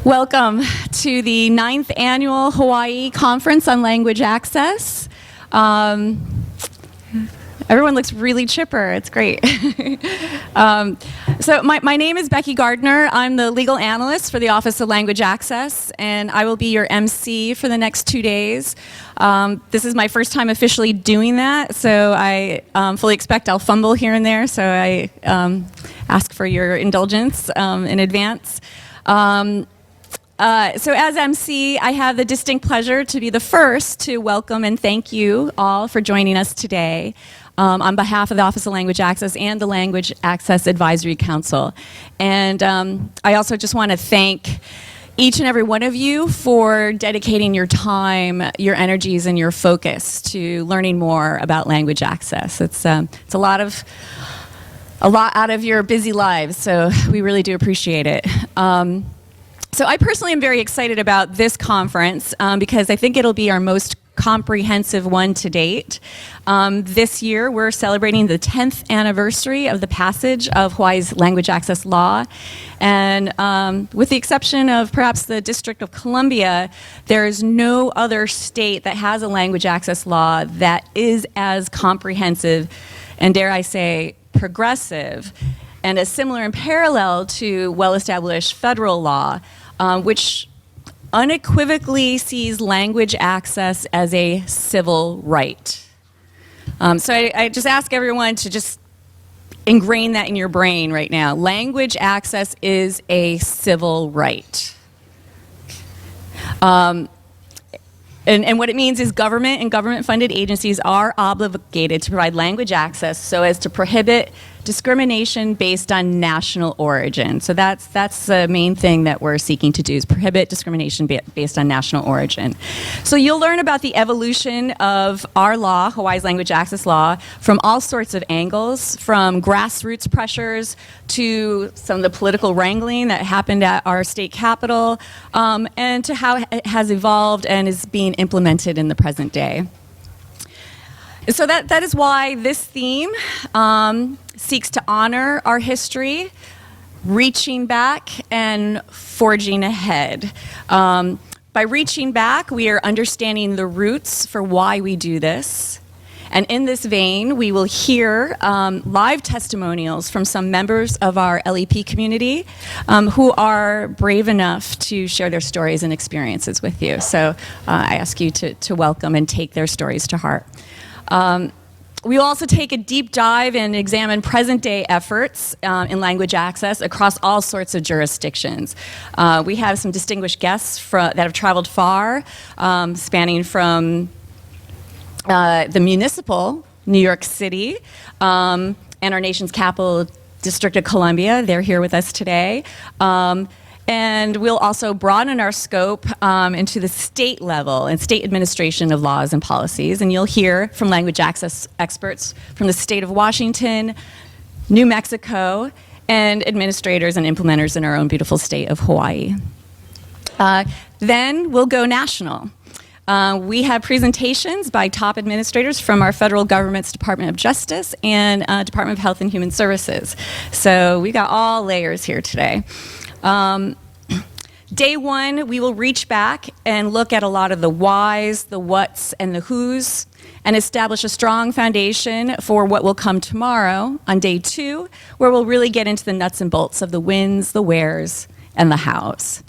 Welcome to the 9th Annual Hawaii Conference on Language Access. Everyone looks really chipper. It's great. So my name is Becky Gardner. I'm the legal analyst for the Office of Language Access, and I will be your MC for the next 2 days. This is my first time officially doing that, so I fully expect I'll fumble here and there, so I ask for your indulgence in advance. So as MC, I have the distinct pleasure to be the first to welcome and thank you all for joining us today on behalf of the Office of Language Access and the Language Access Advisory Council. And I also just want to thank each and every one of you for dedicating your time, your energies, and your focus to learning more about language access. It's a lot out of your busy lives, so we really do appreciate it. So I personally am very excited about this conference because I think it'll be our most comprehensive one to date. This year we're celebrating the 10th anniversary of the passage of Hawaii's language access law, and with the exception of perhaps the District of Columbia, there is no other state that has a language access law that is as comprehensive and, dare I say, progressive and as similar and parallel to well-established federal law, which unequivocally sees language access as a civil right. So I just ask everyone to just ingrain that in your brain right now. Language access is a civil right. And what it means is government and government-funded agencies are obligated to provide language access so as to prohibit discrimination based on national origin. So that's the main thing that we're seeking to do, is prohibit discrimination based on national origin. So you'll learn about the evolution of our law, Hawaii's language access law, from all sorts of angles, from grassroots pressures to some of the political wrangling that happened at our state capitol, and to how it has evolved and is being implemented in the present day. So that is why this theme seeks to honor our history, reaching back and forging ahead. By reaching back, we are understanding the roots for why we do this. And in this vein, we will hear live testimonials from some members of our LEP community who are brave enough to share their stories and experiences with you. So I ask you to welcome and take their stories to heart. We will also take a deep dive and examine present-day efforts in language access across all sorts of jurisdictions. We have some distinguished guests that have traveled far, spanning from the municipal, New York City, and our nation's capital, District of Columbia. They're here with us today. And we'll also broaden our scope into the state level and state administration of laws and policies. And you'll hear from language access experts from the state of Washington, New Mexico, and administrators and implementers in our own beautiful state of Hawaii. Then we'll go national. We have presentations by top administrators from our federal government's Department of Justice and Department of Health and Human Services. So we got all layers here today. Day one, we will reach back and look at a lot of the whys, the whats, and the whos, and establish a strong foundation for what will come tomorrow on day two, where we'll really get into the nuts and bolts of the whens, the wheres, and the hows.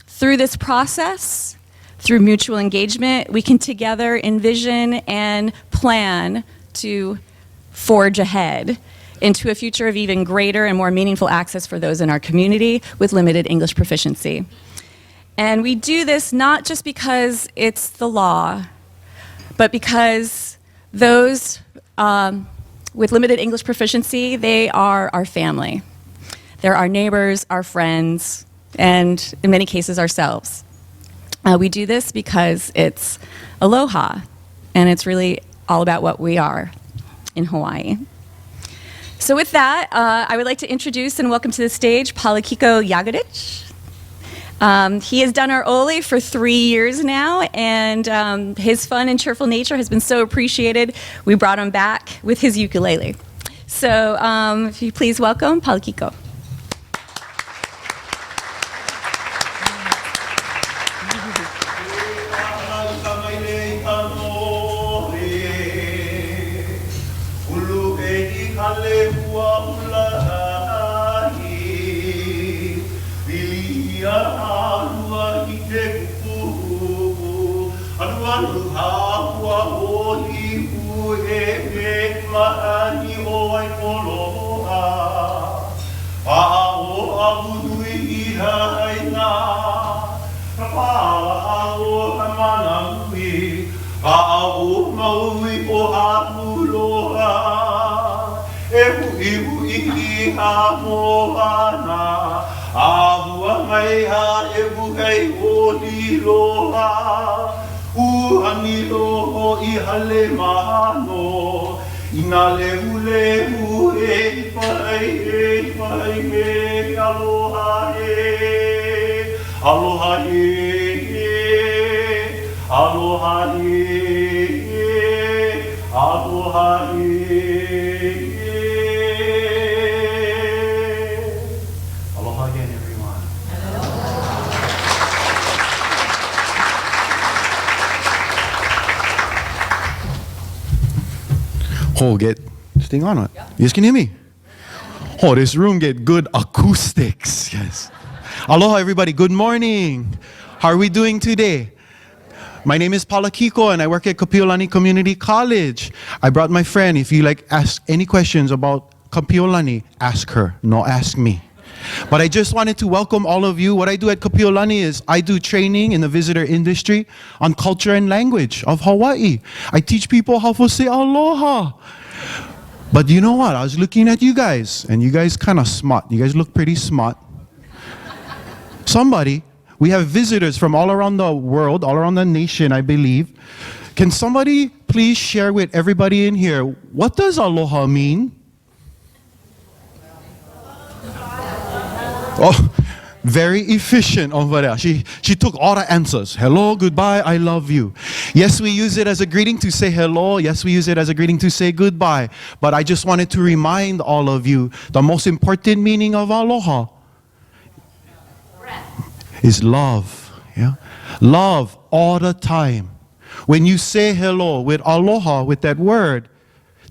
Through this process, through mutual engagement, we can together envision and plan to forge ahead into a future of even greater and more meaningful access for those in our community with limited English proficiency. And we do this not just because it's the law, but because those with limited English proficiency, they are our family. They're our neighbors, our friends, and in many cases ourselves. We do this because it's Aloha, and it's really all about what we are in Hawaii. So with that, I would like to introduce and welcome to the stage Palakiko Yagodich. He has done our Oli for 3 years now, and his fun and cheerful nature has been so appreciated, we brought him back with his ukulele. So, if you please welcome Palakiko. abudui ihaina. Kapala aloha manamui. Ka'awu maui o hapuloha. Ehu ihu iha mohana. Ahua mai ha ehu hei o liloha. Uhani loho i hale mahano. Ina lehu lehu e pai me aloha e. Aloha e. Aloha e. Aloha e. Aloha again, everyone. Oh, get this thing on it. You guys can hear me? Oh, this room get good acoustics. Yes. Aloha, everybody. Good morning. How are we doing today? My name is Palakiko, and I work at Kapiolani Community College. I brought my friend. If you ask any questions about Kapiolani, ask her, no ask me. But I just wanted to welcome all of you. What I do at Kapiolani is I do training in the visitor industry on culture and language of Hawaii. I teach people how to say aloha. But you know what? I was looking at you guys, and you guys kind of smart. You guys look pretty smart. We have visitors from all around the world, all around the nation, I believe. Can somebody please share with everybody in here, what does aloha mean? Oh, very efficient over there. She took all the answers. Hello, goodbye, I love you. Yes, we use it as a greeting to say hello. Yes, we use it as a greeting to say goodbye. But I just wanted to remind all of you, the most important meaning of aloha is love. Yeah? Love all the time. When you say hello with aloha, with that word,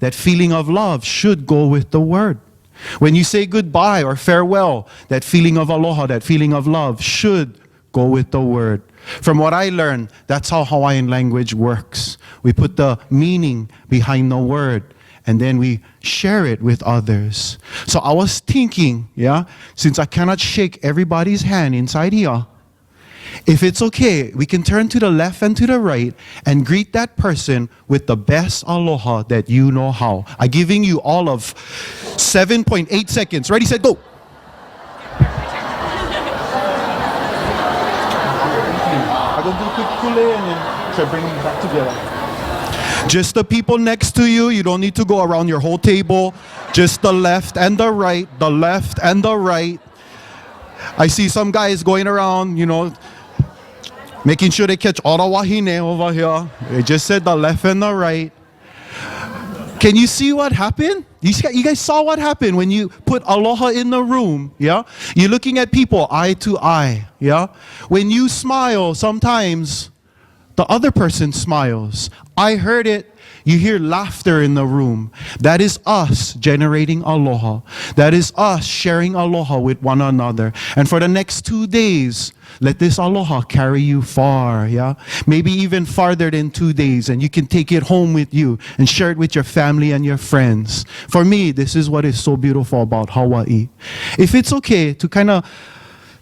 that feeling of love should go with the word. When you say goodbye or farewell, that feeling of aloha, that feeling of love should go with the word. From what I learned, that's how Hawaiian language works. We put the meaning behind the word, and then we share it with others. So I was thinking, since I cannot shake everybody's hand inside here, if it's okay, we can turn to the left and to the right and greet that person with the best aloha that you know how. I'm giving you all of 7.8 seconds. Ready, set, go. I'm going to do a quick pule and then try to bring them back together. Just the people next to you. You don't need to go around your whole table. Just the left and the right, the left and the right. I see some guys going around, making sure they catch all the wahine over here. They just said the left and the right. Can you see what happened? You guys saw what happened when you put aloha in the room, yeah? You're looking at people eye to eye, yeah? When you smile, sometimes the other person smiles. I heard it. You hear laughter in the room. That is us generating aloha. That is us sharing aloha with one another. And for the next 2 days, let this aloha carry you far, yeah? Maybe even farther than 2 days, and you can take it home with you and share it with your family and your friends. For me, this is what is so beautiful about Hawaii. If it's okay to kind of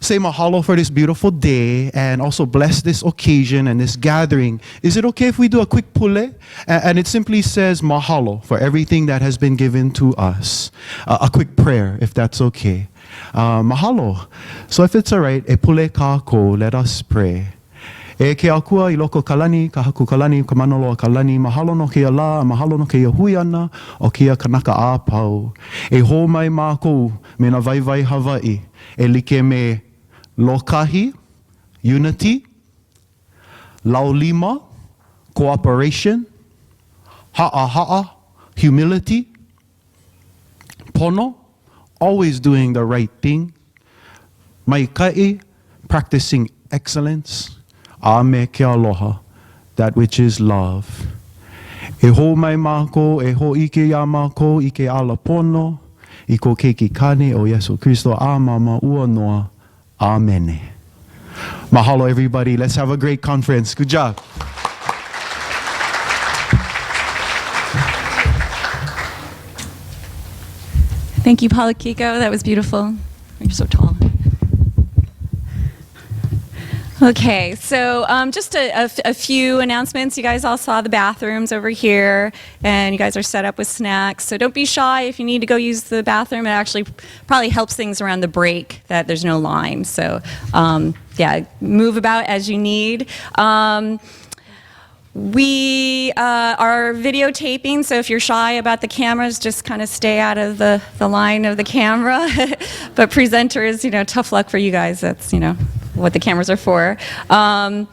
say mahalo for this beautiful day and also bless this occasion and this gathering, is it okay if we do a quick pule? And it simply says mahalo for everything that has been given to us. A quick prayer, if that's okay. Mahalo. So if it's all right, e pule kako, let us pray. E ke akua I loko kalani, ka haku kalani, ka manolo kalani, mahalo no ke ala, mahalo no ke hui ana, o kia kanaka a pau. E ho mai mākou me na vai vai Hawaii, e like me lokahi, unity, laulima, cooperation, ha'a, humility, pono, always doing the right thing, maikai, practicing excellence, ame ke aloha, that which is love. E ho mai mako, e ho ike ya mako, ike ala pono, iko keiki kane o Yesu Kristo a mama ua noa. Amen. Mahalo, everybody. Let's have a great conference. Good job. Thank you, Palakiko. That was beautiful. You're so tall. Okay, so just a few announcements. You guys all saw the bathrooms over here, and you guys are set up with snacks. So don't be shy if you need to go use the bathroom. It actually probably helps things around the break that there's no line. So yeah, move about as you need. We are videotaping, so if you're shy about the cameras, just kind of stay out of the line of the camera. But presenters, tough luck for you guys. That's, what the cameras are for. And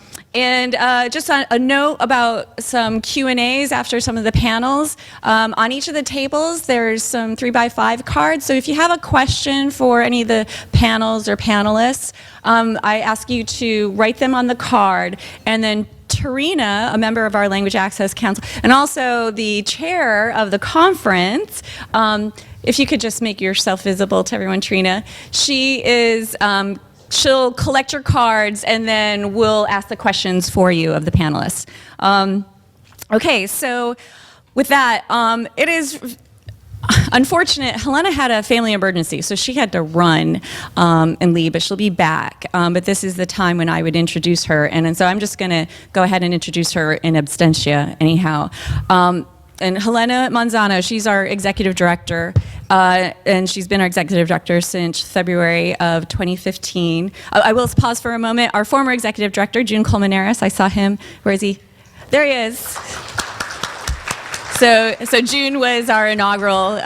just a note about some Q&As after some of the panels. On each of the tables, there's some 3x5 cards. So if you have a question for any of the panels or panelists, I ask you to write them on the card, and then Tarina, a member of our Language Access Council, and also the chair of the conference, if you could just make yourself visible to everyone, Tarina, she'll collect your cards, and then we'll ask the questions for you of the panelists. Okay, so with that, it is unfortunate. Helena had a family emergency, so she had to run and leave, but she'll be back. But this is the time when I would introduce her, and so I'm just going to go ahead and introduce her in absentia anyhow. And Helena Manzano, she's our executive director, and she's been our executive director since February of 2015. I will pause for a moment. Our former executive director, June Colmenares, I saw him. Where is he? There he is. So June was our inaugural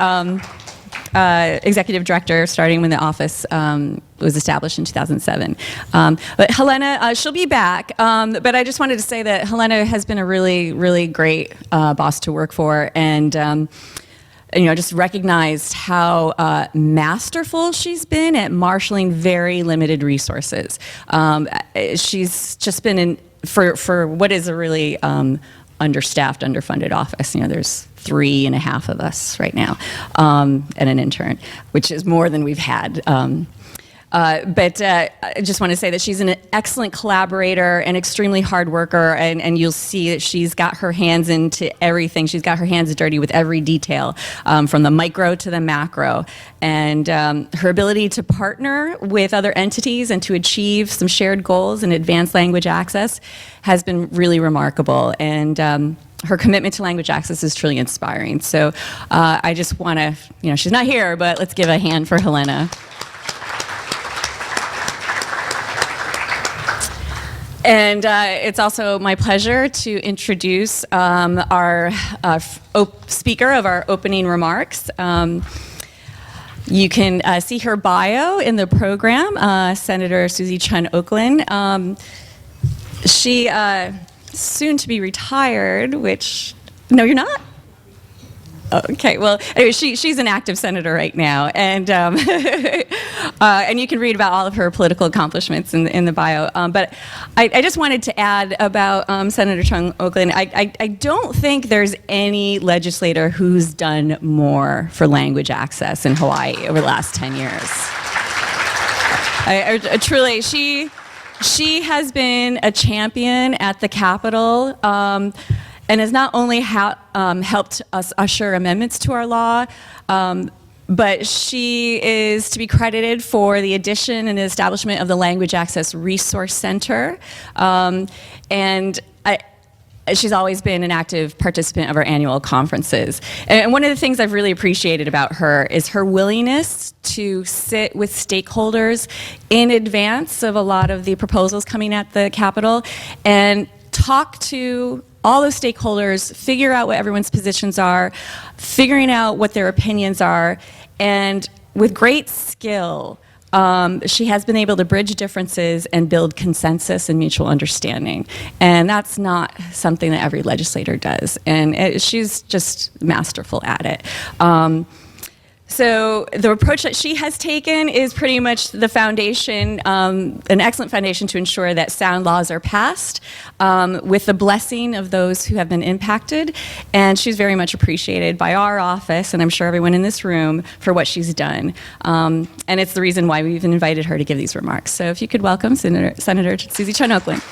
executive director, starting when the office was established in 2007. But Helena, she'll be back. But I just wanted to say that Helena has been a really, really great boss to work for, and just recognized how masterful she's been at marshaling very limited resources. She's just been for what is a really understaffed, underfunded office. There's 3.5 of us right now, and an intern, which is more than we've had. But I just want to say that she's an excellent collaborator and extremely hard worker, and you'll see that she's got her hands into everything. She's got her hands dirty with every detail, from the micro to the macro. And her ability to partner with other entities and to achieve some shared goals and advance language access has been really remarkable. And her commitment to language access is truly inspiring. So I just want to, she's not here, but let's give a hand for Helena. And it's also my pleasure to introduce our speaker of our opening remarks. You can see her bio in the program, Senator Susie Chun-Oakland. She soon to be retired, which, no, you're not? Okay, well, anyway, she's an active senator right now, and and you can read about all of her political accomplishments in the bio. But I just wanted to add about Senator Chun-Oakland. I don't think there's any legislator who's done more for language access in Hawaii over the last 10 years. Truly, she has been a champion at the Capitol. And has not only helped us usher amendments to our law, but she is to be credited for the addition and establishment of the Language Access Resource Center. And she's always been an active participant of our annual conferences. And one of the things I've really appreciated about her is her willingness to sit with stakeholders in advance of a lot of the proposals coming at the Capitol and talk to all those stakeholders, figure out what everyone's positions are, figuring out what their opinions are, and with great skill, she has been able to bridge differences and build consensus and mutual understanding. And that's not something that every legislator does. And she's just masterful at it. So the approach that she has taken is pretty much the foundation, an excellent foundation to ensure that sound laws are passed with the blessing of those who have been impacted. And she's very much appreciated by our office, and I'm sure everyone in this room, for what she's done. And it's the reason why we've invited her to give these remarks. So if you could welcome Senator Susie Chun-Oakland.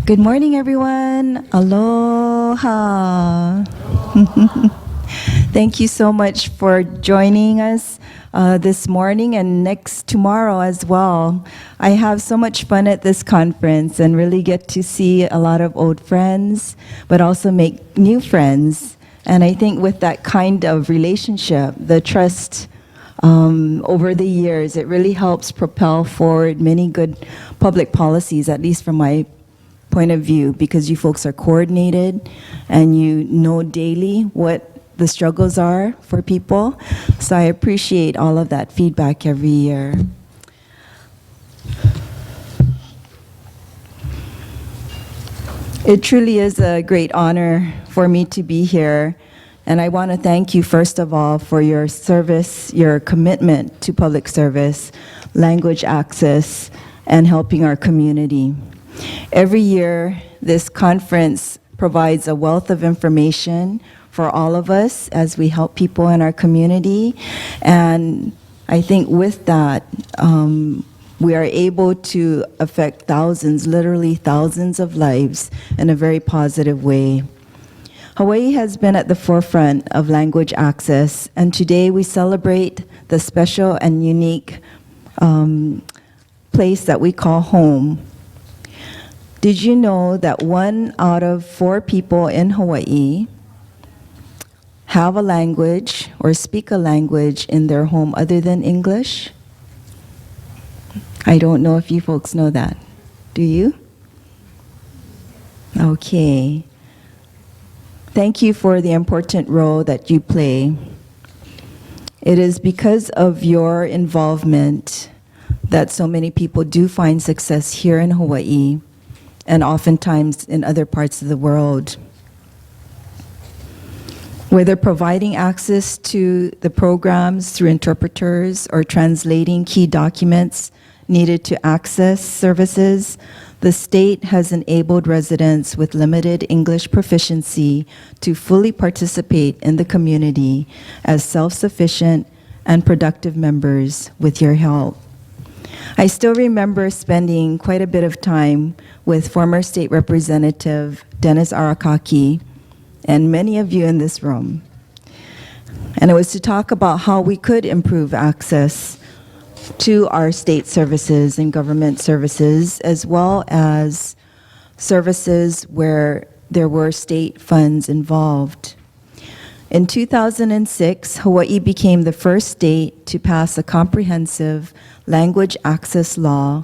Good morning, everyone. Aloha. Thank you so much for joining us this morning and tomorrow as well. I have so much fun at this conference and really get to see a lot of old friends, but also make new friends. And I think with that kind of relationship, the trust over the years, it really helps propel forward many good public policies, at least from my point of view, because you folks are coordinated and you know daily what the struggles are for people. So I appreciate all of that feedback every year. It truly is a great honor for me to be here. And I want to thank you, first of all, for your service, your commitment to public service, language access, and helping our community. Every year, this conference provides a wealth of information for all of us as we help people in our community. And I think with that, we are able to affect thousands, literally thousands of lives in a very positive way. Hawaii has been at the forefront of language access, and today we celebrate the special and unique place that we call home. Did you know that 1 out of 4 people in Hawaii have a language or speak a language in their home other than English? I don't know if you folks know that. Do you? Okay. Thank you for the important role that you play. It is because of your involvement that so many people do find success here in Hawaii and oftentimes in other parts of the world. Whether providing access to the programs through interpreters or translating key documents needed to access services, the state has enabled residents with limited English proficiency to fully participate in the community as self-sufficient and productive members with your help. I still remember spending quite a bit of time with former State Representative Dennis Arakaki and many of you in this room. And it was to talk about how we could improve access to our state services and government services, as well as services where there were state funds involved. In 2006, Hawaii became the first state to pass a comprehensive language access law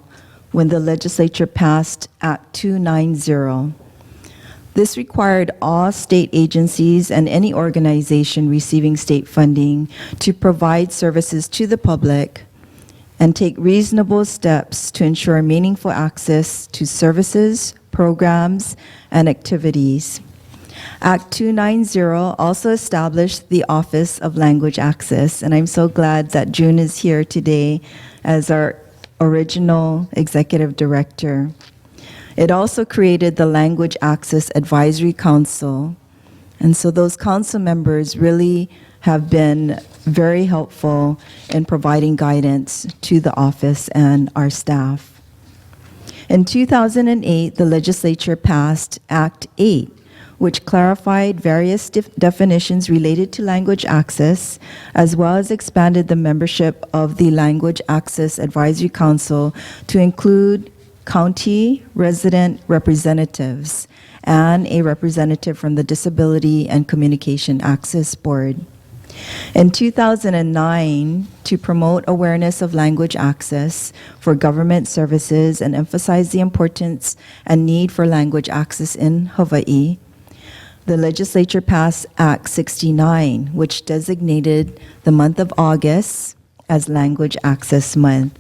when the legislature passed Act 290. This required all state agencies and any organization receiving state funding to provide services to the public and take reasonable steps to ensure meaningful access to services, programs, and activities. Act 290 also established the Office of Language Access, and I'm so glad that June is here today as our original executive director. It also created the Language Access Advisory Council, and so those council members really have been very helpful in providing guidance to the office and our staff. In 2008, the legislature passed Act 8, which clarified various definitions related to language access, as well as expanded the membership of the Language Access Advisory Council to include county resident representatives and a representative from the Disability and Communication Access Board. In 2009, to promote awareness of language access for government services and emphasize the importance and need for language access in Hawaii, the legislature passed Act 69, which designated the month of August as Language Access Month.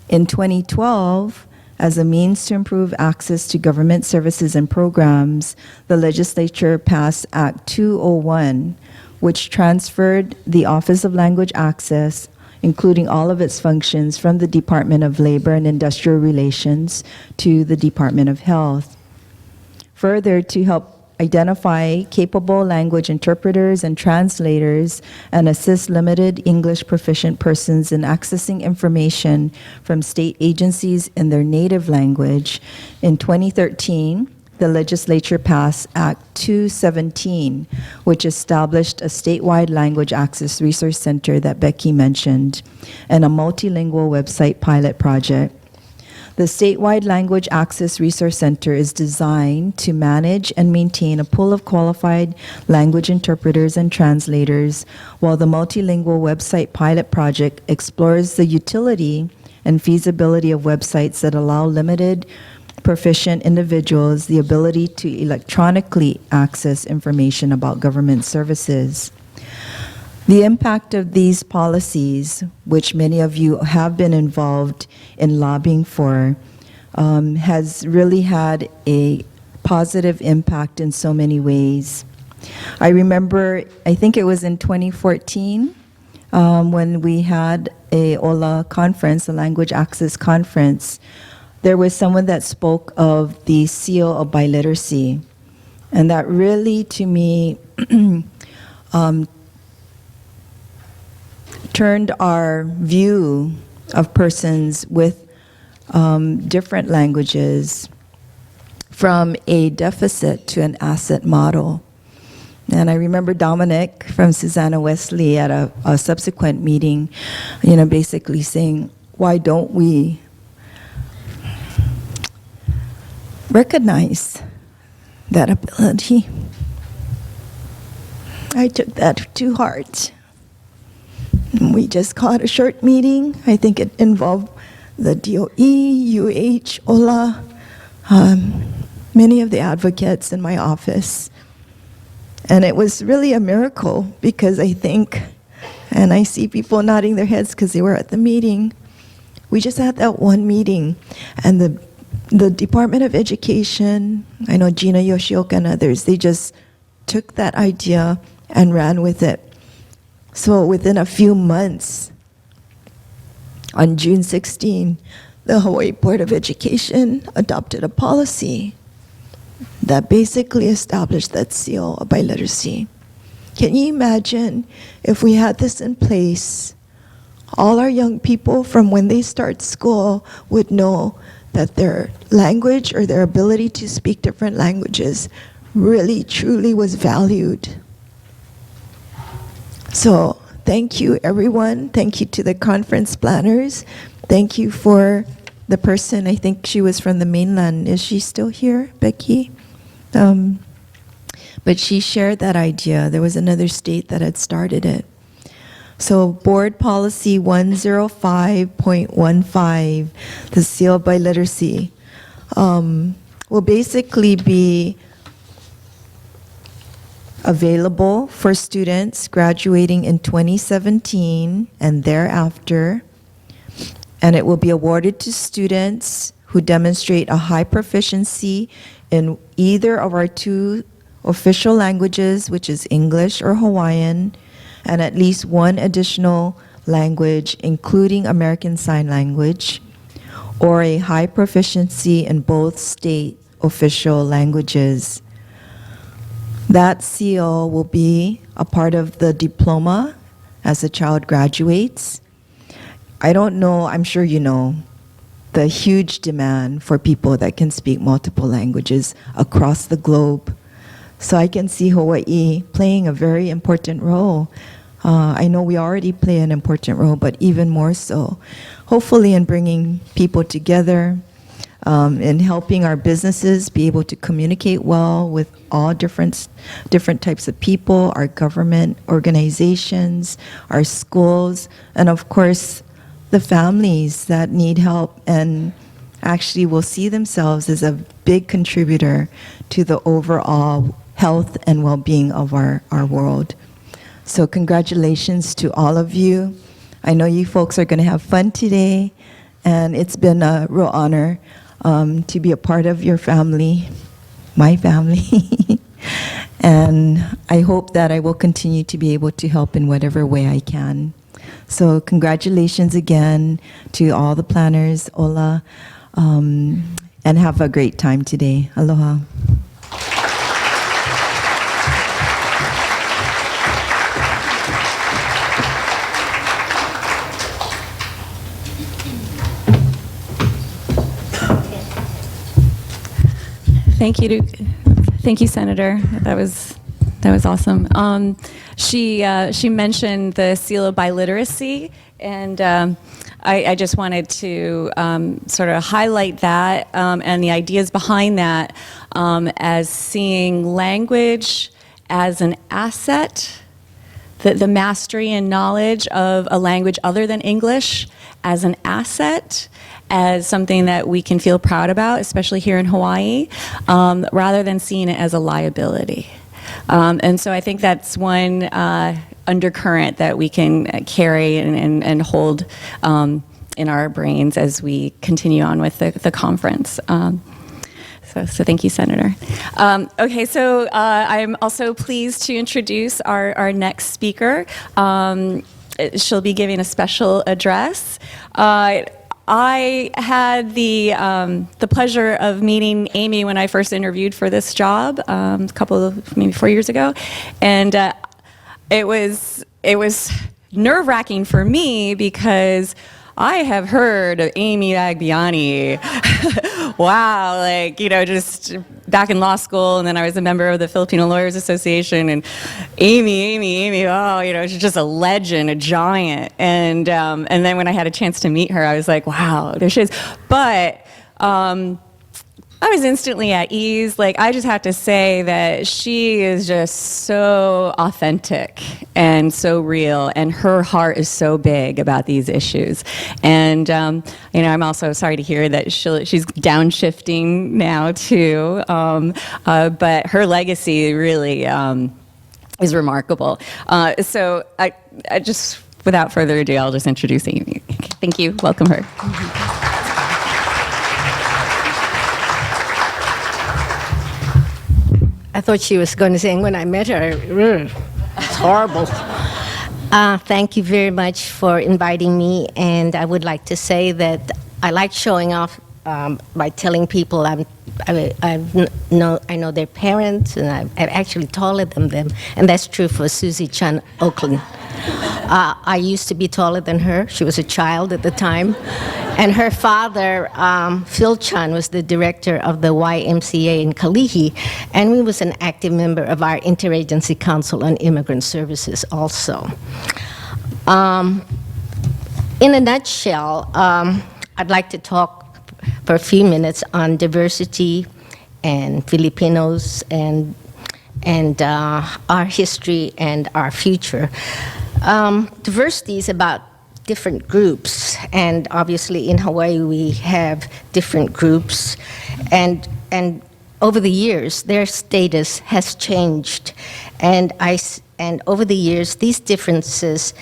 In 2012, as a means to improve access to government services and programs, the legislature passed Act 201, which transferred the Office of Language Access, including all of its functions, from the Department of Labor and Industrial Relations to the Department of Health. Further, to help identify capable language interpreters and translators and assist limited English proficient persons in accessing information from state agencies in their native language. In 2013, the legislature passed Act 217, which established a statewide language access resource center that Becky mentioned, and a multilingual website pilot project. The statewide language access resource center is designed to manage and maintain a pool of qualified language interpreters and translators, while the multilingual website pilot project explores the utility and feasibility of websites that allow limited proficient individuals the ability to electronically access information about government services. The impact of these policies, which many of you have been involved in lobbying for, has really had a positive impact in so many ways. I remember, I think it was in 2014, when we had a OLA conference, a language access conference, there was someone that spoke of the seal of biliteracy. And that really, to me, turned our view of persons with different languages from a deficit to an asset model. And I remember Dominic from Suzanne Wesley at a subsequent meeting, basically saying, why don't we recognize that ability? I took that to heart. We just called a short meeting. I think it involved the DOE, UH, OLA, many of the advocates in my office. And it was really a miracle because I think, and I see people nodding their heads because they were at the meeting, we just had that one meeting, and the Department of Education, I know Gina Yoshioka and others, they just took that idea and ran with it. So within a few months, on June 16, the Hawaii Board of Education adopted a policy that basically established that seal of biliteracy. Can you imagine if we had this in place, all our young people from when they start school would know that their language or their ability to speak different languages really, truly was valued. So thank you, everyone. Thank you to the conference planners. Thank you for the person, I think she was from the mainland. Is she still here, Becky? But she shared that idea. There was another state that had started it. So Board Policy 105.15, the seal of biliteracy, will basically be available for students graduating in 2017 and thereafter, and it will be awarded to students who demonstrate a high proficiency in either of our two official languages, which is English or Hawaiian, and at least one additional language, including American Sign Language, or a high proficiency in both state official languages. That seal will be a part of the diploma as the child graduates. I don't know, I'm sure you know, the huge demand for people that can speak multiple languages across the globe. So I can see Hawaii playing a very important role. I know we already play an important role, but even more so. Hopefully in bringing people together, in helping our businesses be able to communicate well with all different types of people, our government organizations, our schools, and of course, the families that need help and actually will see themselves as a big contributor to the overall health and well-being of our world. So congratulations to all of you. I know you folks are going to have fun today, and it's been a real honor to be a part of your family, my family. And I hope that I will continue to be able to help in whatever way I can. So congratulations again to all the planners, Ola, and have a great time today. Aloha. Thank you, Senator. That was awesome. She mentioned the seal of biliteracy, and I just wanted to sort of highlight that and the ideas behind that as seeing language as an asset, the mastery and knowledge of a language other than English as an asset, as something that we can feel proud about, especially here in Hawaii, rather than seeing it as a liability. And so I think that's one undercurrent that we can carry and hold in our brains as we continue on with the conference. So thank you, Senator. Okay, so I'm also pleased to introduce our next speaker. She'll be giving a special address. I had the pleasure of meeting Amy when I first interviewed for this job a couple of, maybe 4 years ago, and it was nerve-wracking for me because I have heard of Amy Agbayani. Wow, like, just back in law school, and then I was a member of the Filipino Lawyers Association, and Amy, oh, she's just a legend, a giant. And then when I had a chance to meet her, I was like, wow, there she is. But I was instantly at ease. Like, I just have to say that she is just so authentic and so real, and her heart is so big about these issues. And I'm also sorry to hear that she's downshifting now too. But her legacy really is remarkable. So I just, without further ado, I'll just introduce Amy. Thank you. Welcome her. I thought she was going to sing when I met her. It's horrible. Thank you very much for inviting me, and I would like to say that I like showing off by telling people I know their parents, and I'm actually taller than them, and that's true for Susie Chun-Oakland. I used to be taller than her. She was a child at the time. And her father, Phil Chun, was the director of the YMCA in Kalihi, and he was an active member of our Interagency Council on Immigrant Services also. In a nutshell, I'd like to talk for a few minutes on diversity and Filipinos and our history and our future. Diversity is about different groups, and obviously in Hawaii we have different groups, and over the years their status has changed, and over the years these differences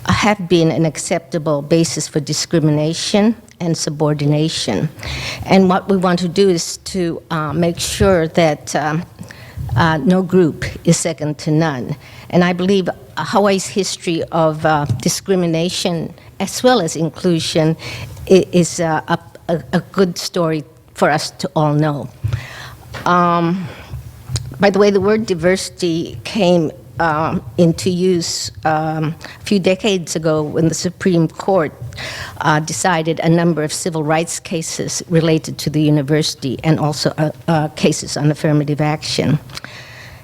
have been an acceptable basis for discrimination and subordination. And what we want to do is to make sure that no group is second to none. And I believe Hawaii's history of discrimination as well as inclusion is a good story for us to all know. By the way, the word diversity came into use a few decades ago when the Supreme Court decided a number of civil rights cases related to the university, and also cases on affirmative action.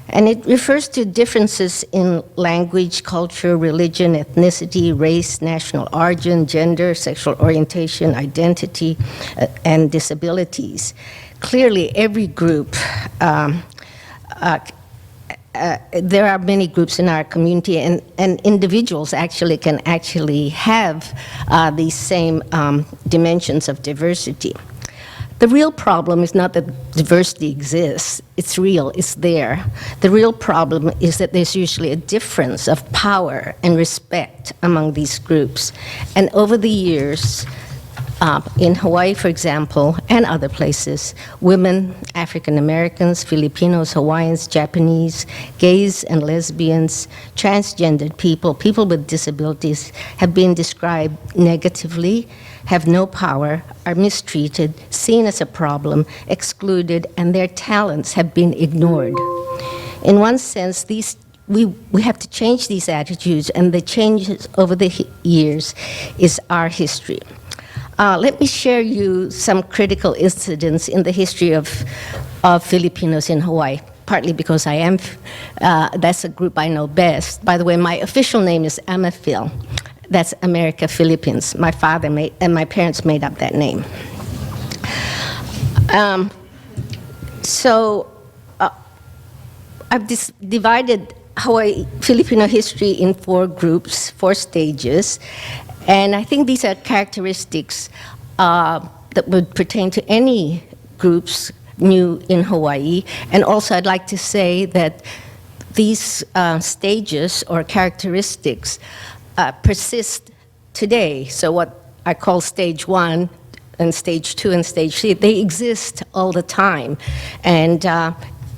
And it refers to differences in language, culture, religion, ethnicity, race, national origin, gender, sexual orientation, identity, and disabilities. Clearly, every group, there are many groups in our community, and individuals actually can have these same dimensions of diversity. The real problem is not that diversity exists. It's real, it's there. The real problem is that there's usually a difference of power and respect among these groups. And over the years, in Hawaii, for example, and other places, women, African Americans, Filipinos, Hawaiians, Japanese, gays and lesbians, transgendered people, people with disabilities have been described negatively, have no power, are mistreated, seen as a problem, excluded, and their talents have been ignored. In one sense, we have to change these attitudes, and the changes over the years is our history. Let me share you some critical incidents in the history of Filipinos in Hawaii, partly because I am, that's a group I know best. By the way, my official name is Emcee. That's America Philippines. My father and my parents made up that name. I've divided Hawaii Filipino history in 4 groups, 4 stages, and I think these are characteristics that would pertain to any groups new in Hawaii. And also I'd like to say that these stages or characteristics persist today. So what I call stage 1 and stage 2 and stage 3, they exist all the time. And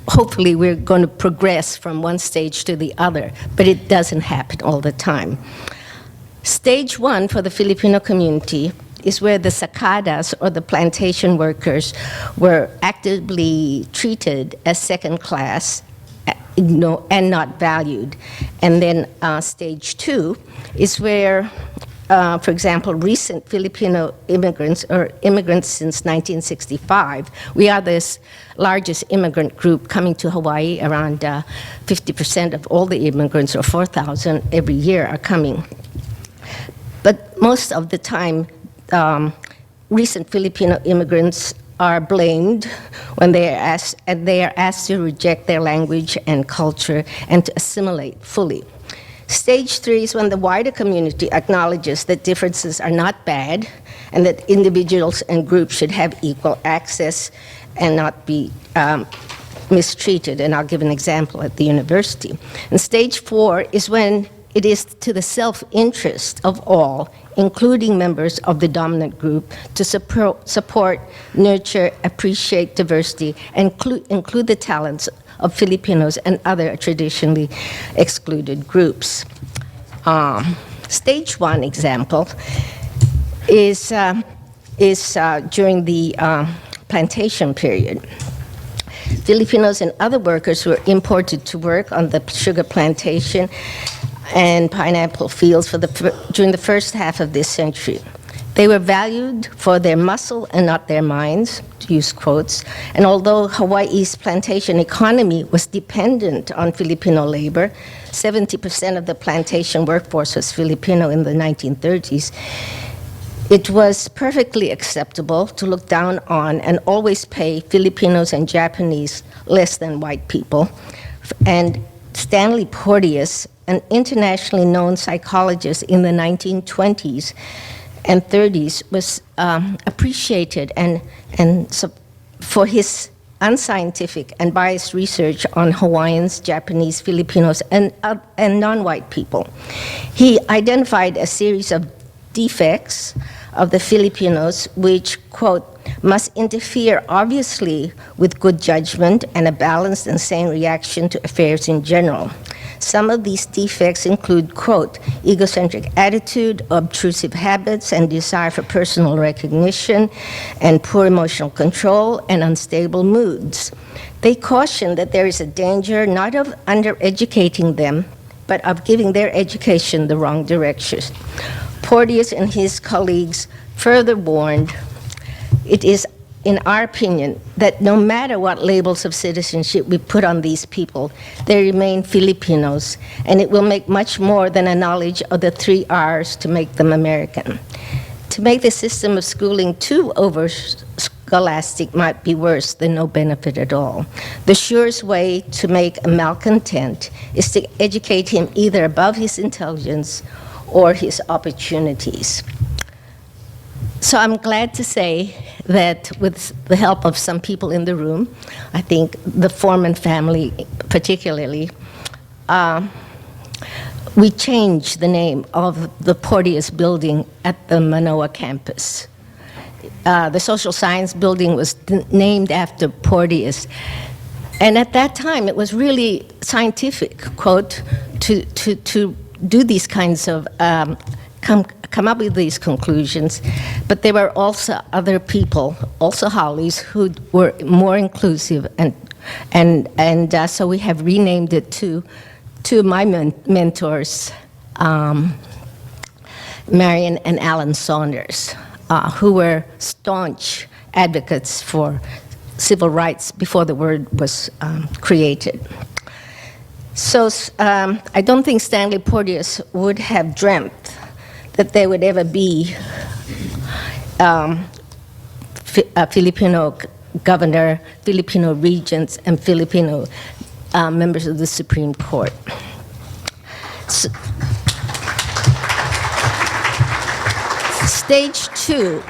hopefully we're going to progress from one stage to the other, but it doesn't happen all the time. Stage 1 for the Filipino community is where the sacadas, or the plantation workers, were actively treated as second class and not valued. And then stage 2 is where, for example, recent Filipino immigrants, or immigrants since 1965, we are the largest immigrant group coming to Hawaii. Around 50% of all the immigrants, or 4,000 every year, are coming. But most of the time, recent Filipino immigrants are blamed when they are asked to reject their language and culture and to assimilate fully. Stage 3 is when the wider community acknowledges that differences are not bad and that individuals and groups should have equal access and not be mistreated. And I'll give an example at the university. And stage 4 is when it is to the self-interest of all, including members of the dominant group, to support, nurture, appreciate diversity, and include the talents of Filipinos and other traditionally excluded groups. Stage 1 example is during the plantation period. Filipinos and other workers were imported to work on the sugar plantation and pineapple fields during the first half of this century. They were valued for their muscle and not their minds, to use quotes. And although Hawaii's plantation economy was dependent on Filipino labor, 70% of the plantation workforce was Filipino in the 1930s, it was perfectly acceptable to look down on and always pay Filipinos and Japanese less than white people. And Stanley Porteous, an internationally known psychologist in the 1920s and 30s, was appreciated for his unscientific and biased research on Hawaiians, Japanese, Filipinos, and non-white people. He identified a series of defects of the Filipinos which, quote, must interfere obviously with good judgment and a balanced and sane reaction to affairs in general. Some of these defects include, quote, egocentric attitude, obtrusive habits, and desire for personal recognition, and poor emotional control, and unstable moods. They caution that there is a danger not of undereducating them, but of giving their education the wrong direction. Porteous and his colleagues further warned, it is, in our opinion, that no matter what labels of citizenship we put on these people, they remain Filipinos, and it will make much more than a knowledge of the 3 R's to make them American. To make the system of schooling too over-scholastic might be worse than no benefit at all. The surest way to make a malcontent is to educate him either above his intelligence or his opportunities. So I'm glad to say that with the help of some people in the room, I think the Foreman family particularly, we changed the name of the Porteous building at the Manoa campus. The social science building was named after Porteous. And at that time, it was really scientific, quote, to do these kinds of come up with these conclusions, but there were also other people, also Hollies, who were more inclusive, and so we have renamed it to my mentors, Marion and Alan Saunders. who were staunch advocates for civil rights before the word was created. So I don't think Stanley Porteous would have dreamt that there would ever be a Filipino governor, Filipino regents, and Filipino members of the Supreme Court. So, stage 2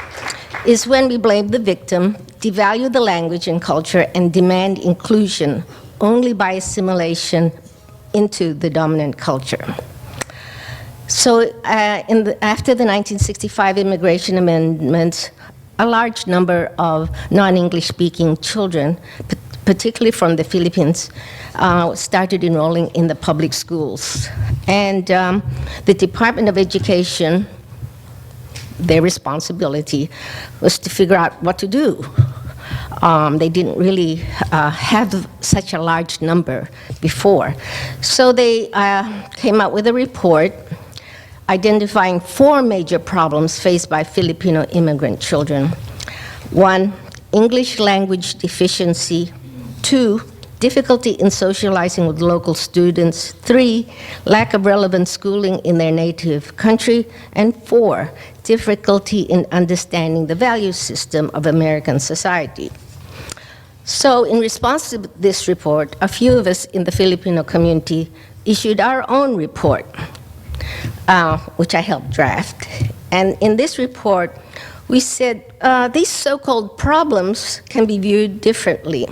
is when we blame the victim, devalue the language and culture, and demand inclusion only by assimilation into the dominant culture. So after the 1965 immigration amendments, a large number of non-English speaking children, particularly from the Philippines, started enrolling in the public schools. And the Department of Education, their responsibility was to figure out what to do. They didn't really have such a large number before. So they came out with a report identifying 4 major problems faced by Filipino immigrant children. 1, English language deficiency. 2, difficulty in socializing with local students. 3, lack of relevant schooling in their native country. And 4, difficulty in understanding the value system of American society. So in response to this report, a few of us in the Filipino community issued our own report, which I helped draft. And in this report, we said these so-called problems can be viewed differently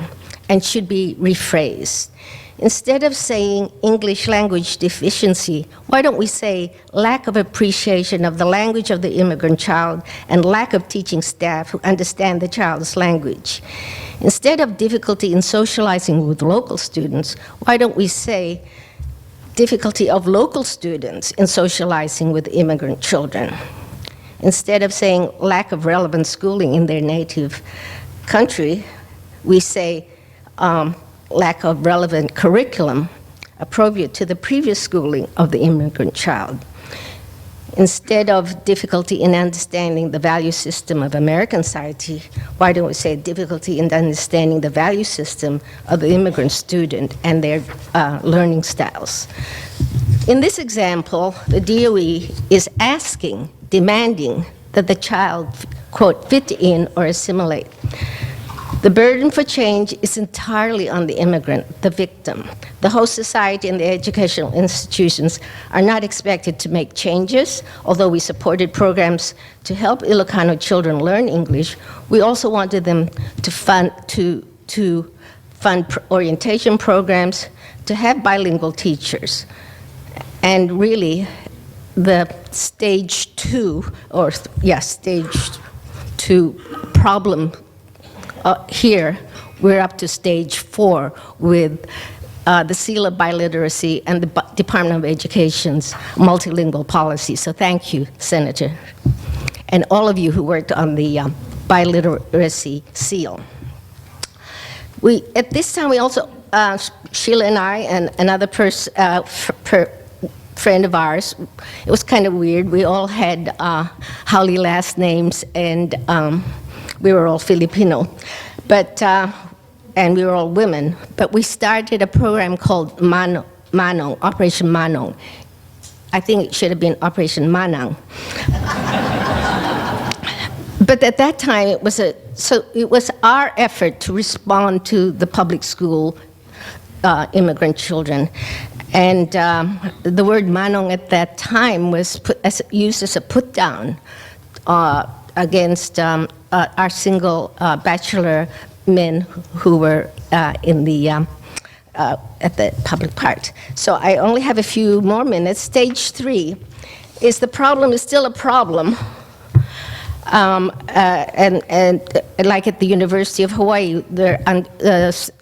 and should be rephrased. Instead of saying English language deficiency, why don't we say lack of appreciation of the language of the immigrant child and lack of teaching staff who understand the child's language? Instead of difficulty in socializing with local students, why don't we say difficulty of local students in socializing with immigrant children? Instead of saying lack of relevant schooling in their native country, we say lack of relevant curriculum appropriate to the previous schooling of the immigrant child. Instead of difficulty in understanding the value system of American society, why don't we say difficulty in understanding the value system of the immigrant student and their learning styles? In this example, the DOE is asking, demanding that the child, quote, fit in or assimilate. The burden for change is entirely on the immigrant, the victim. The host society and the educational institutions are not expected to make changes. Although we supported programs to help Ilocano children learn English, we also wanted them to fund orientation programs, to have bilingual teachers. And really, the stage 2 problem here, we're up to stage 4 with the seal of biliteracy and the Department of Education's multilingual policy. So thank you, Senator, and all of you who worked on the biliteracy seal. At this time, we also, Sheila and I and another friend of ours, it was kind of weird. We all had Haole last names, and we were all Filipino, but and we were all women. But we started a program called Manong, Operation Manong. I think it should have been Operation Manang. But at that time, it was our effort to respond to the public school immigrant children. And the word Manong at that time was used as a put-down against our single bachelor men who were in the at the public part. So I only have a few more minutes. Stage 3 is the problem is still a problem. And like at the University of Hawaii,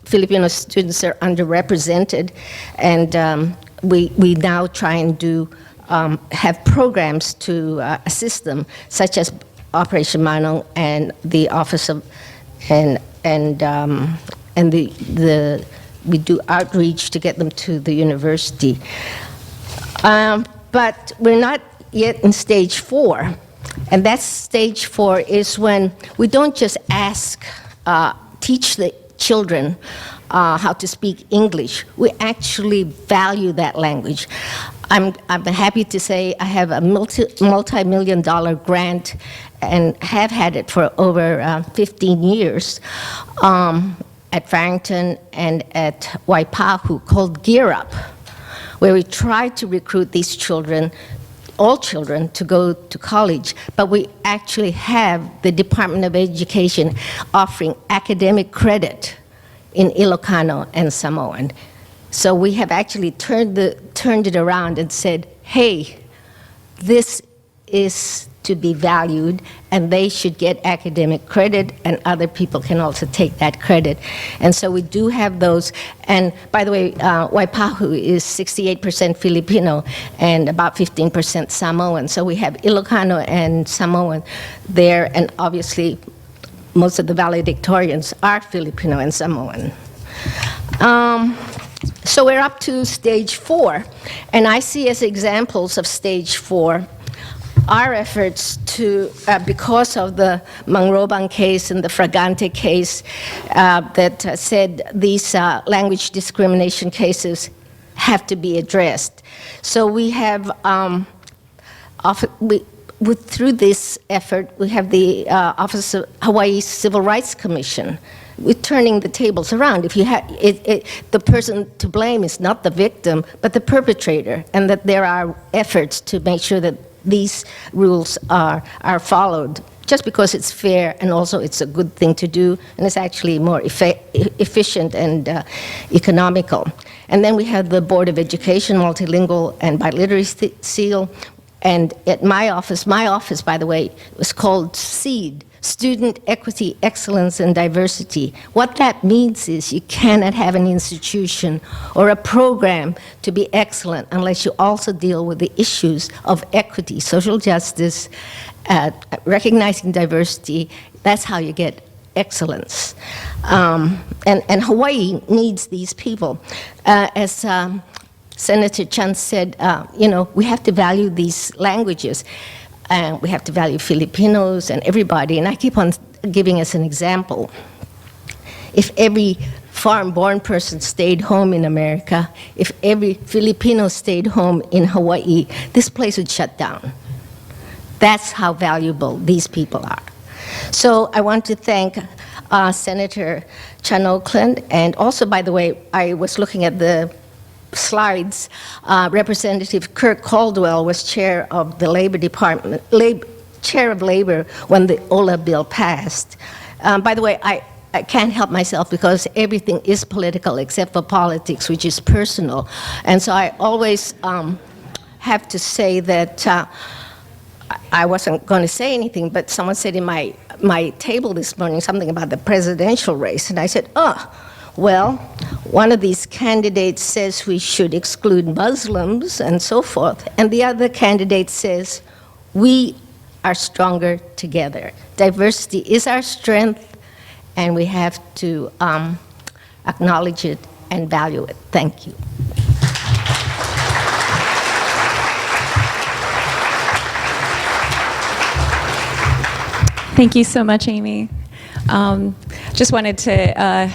Filipino students are underrepresented, and we now try and have programs to assist them, such as Operation Manong and the Office of we do outreach to get them to the university. But we're not yet in stage 4. And that's stage 4 is when we don't just teach the children how to speak English. We actually value that language. I'm happy to say I have a multi-million-dollar grant and have had it for over 15 years at Farrington and at Waipahu called Gear Up, where we try to recruit these children, all children, to go to college, but we actually have the Department of Education offering academic credit in Ilocano and Samoan. So we have actually turned it around and said, hey, this is to be valued, and they should get academic credit, and other people can also take that credit. And so we do have those. And by the way, Waipahu is 68% Filipino and about 15% Samoan. So we have Ilocano and Samoan there, and obviously most of the valedictorians are Filipino and Samoan. So we're up to stage 4, and I see as examples of stage 4 our efforts to, because of the Mangroban case and the Fragante case that said these language discrimination cases have to be addressed. So we have, through this effort, we have the Office of Hawaii Civil Rights Commission. We're turning the tables around. If you the person to blame is not the victim, but the perpetrator, and that there are efforts to make sure that these rules are followed, just because it's fair and also it's a good thing to do, and it's actually more efficient and economical. And then we have the Board of Education, Multilingual and Biliteracy Seal, and at my office, by the way, was called SEED, Student Equity, Excellence, and Diversity. What that means is you cannot have an institution or a program to be excellent unless you also deal with the issues of equity, social justice, recognizing diversity. That's how you get excellence. And Hawaii needs these people. As Senator Chan said, we have to value these languages. And we have to value Filipinos and everybody. And I keep on giving us an example. If every foreign-born person stayed home in America, if every Filipino stayed home in Hawaii, this place would shut down. That's how valuable these people are. So I want to thank Senator Chun-Oakland. And also, by the way, I was looking at the slides. Representative Kirk Caldwell was chair of the Labor Department, chair of Labor when the OLA bill passed. By the way, I can't help myself because everything is political except for politics, which is personal. And so I always have to say that I wasn't going to say anything, but someone said in my table this morning something about the presidential race, and I said, well, one of these candidates says we should exclude Muslims and so forth, and the other candidate says we are stronger together. Diversity is our strength, and we have to acknowledge it and value it. Thank you. Thank you so much, Amy. Just wanted to